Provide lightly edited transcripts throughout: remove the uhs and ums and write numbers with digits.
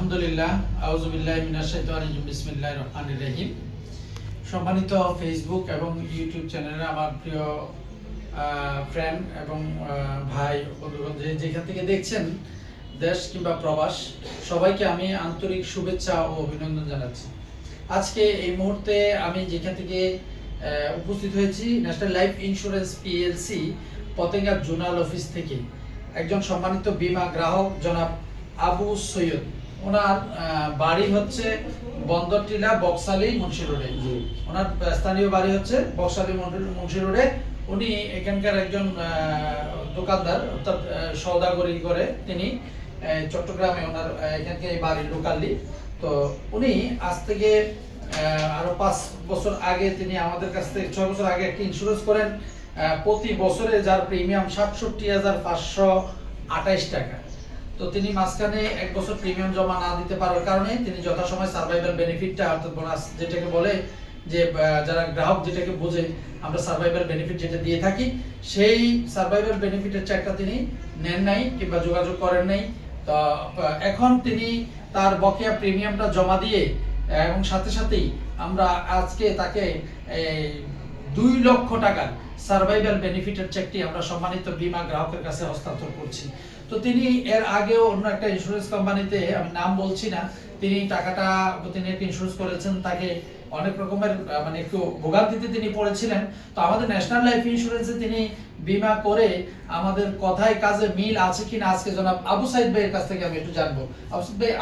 আলহামদুলিল্লাহ, আউযুবিল্লাহি মিনাশ শাইতানির রাজিম, বিসমিল্লাহির রহমানির রহিম। সম্মানিত ফেসবুক এবং ইউটিউব চ্যানেলের আমার প্রিয় ফ্রেন্ড এবং ভাই বন্ধুগণ, যেখান থেকে দেখছেন দেশ কিংবা প্রবাস, সবাইকে আমি আন্তরিক শুভেচ্ছা ও অভিনন্দন জানাচ্ছি। আজকে এই মুহূর্তে আমি যেখান থেকে উপস্থিত হয়েছি national life insurance PLC Patenga zonal office থেকে একজন সম্মানিত বীমা গ্রাহক জনাব আবু সৈয়দ। ওনার বাড়ি হচ্ছে বন্দরটিলা বকশালী মুন্সি রোডে। ওনার স্থানীয় বাড়ি হচ্ছে বকশালী মুন্সি রোডে। উনি এখানকার একজন দোকানদার, অর্থাৎ সওদাগরি করে তিনি চট্টগ্রামে। ওনার এখানকার এই বাড়ির লোকালি। তো উনি আজ থেকে আরো 5 বছর আগে তিনি আমাদের কাছ থেকে 6 বছর আগে একটা ইন্স্যুরেন্স করেন, প্রতি বছরে যার প্রিমিয়াম ৬৭,৫২৮ টাকা। তো তিনি মাঝখানে 1 বছর প্রিমিয়াম জমা না দিতে পারার কারণে তিনি যথাসময় সার্ভাইভাল বেনিফিটটা, অর্থাৎ বোনাস যেটাকে বলে, যে যারা গ্রাহক যেটাকে বোঝে আমরা সার্ভাইভাল বেনিফিট যেটা দিয়ে থাকি, সেই সার্ভাইভাল বেনিফিটের চেকটা তিনি নেন নাই কিংবা যোগাযোগ করেন নাই। তো এখন তিনি তার বকেয়া প্রিমিয়ামটা জমা দিয়ে এবং সাথে সাথেই আমরা আজকে তাকে 2 লক্ষ টাকার সার্ভাইভাল বেনিফিটের চেকটি আমরা সম্মানিত বীমা গ্রাহকের কাছে হস্তান্তর করছি। তো তিনি এর আগেও অন্য একটা ইন্স্যুরেন্স কোম্পানিতে, আমি নাম বলছি না, তিনি টাকাটা তিনি একটা ইন্স্যুরেন্স করেছেন, তাকে অনেক রকমের একটু ভোগান্তিতে তিনি পড়েছিলেন। তো আমাদের ন্যাশনাল লাইফ ইন্স্যুরেন্সে তিনি বীমা করে আমাদের কথায় কাজে মিল আছে কিনা আজকে জনাব আবু সাইদ ভাইয়ের কাছ থেকে আমি একটু জানবো। আবু সাইদ ভাই,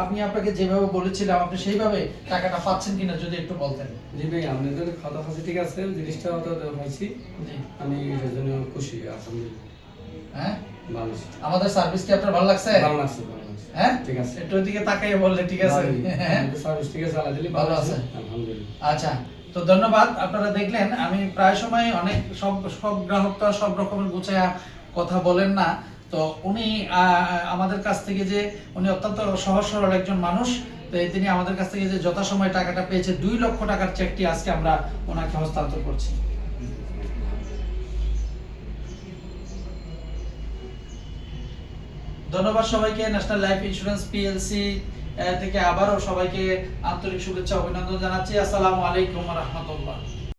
আমি আপনাকে যেভাবে বলেছিলাম আপনি সেইভাবে টাকাটা পাচ্ছেন কিনা যদি একটু বলতেন। জি ভাই, আপনাদের কথা আছে, ঠিক আছে, জিনিসটা হয়েছি, আমি এর জন্য খুশি। হ্যাঁ, ভালো। আমাদের সার্ভিস কি আপনার ভালো লাগছে? ভালো লাগছে। হ্যাঁ, ঠিক আছে, একটু ওইদিকে তাকাইয়ে বললে ঠিক আছে। হ্যাঁ, সার্ভিস ঠিক আছে, আলহামদুলিল্লাহ ভালো আছে, আলহামদুলিল্লাহ। আচ্ছা, তো ধন্যবাদ। আপনারা দেখলেন আমি প্রায় সময় অনেক সব গ্রাহক তো সব রকমের গুছায়া কথা বলেন না। তো উনি আমাদের কাছ থেকে যে উনি অত্যন্ত সহজ সরল একজন মানুষ, তো তিনি আমাদের কাছ থেকে যে যথাসময় টাকাটা পেয়েছে 2 লক্ষ টাকার চেকটি আজকে আমরা ওনাকে হস্তান্তর করছি। ধন্যবাদ সবাইকে। ন্যাশনাল লাইফ ইন্স্যুরেন্স পিএলসি থেকে আবারও সবাইকে আন্তরিক শুভেচ্ছা অভিনন্দন জানাচ্ছি। আসসালামু আলাইকুম ওয়া রাহমাতুল্লাহ।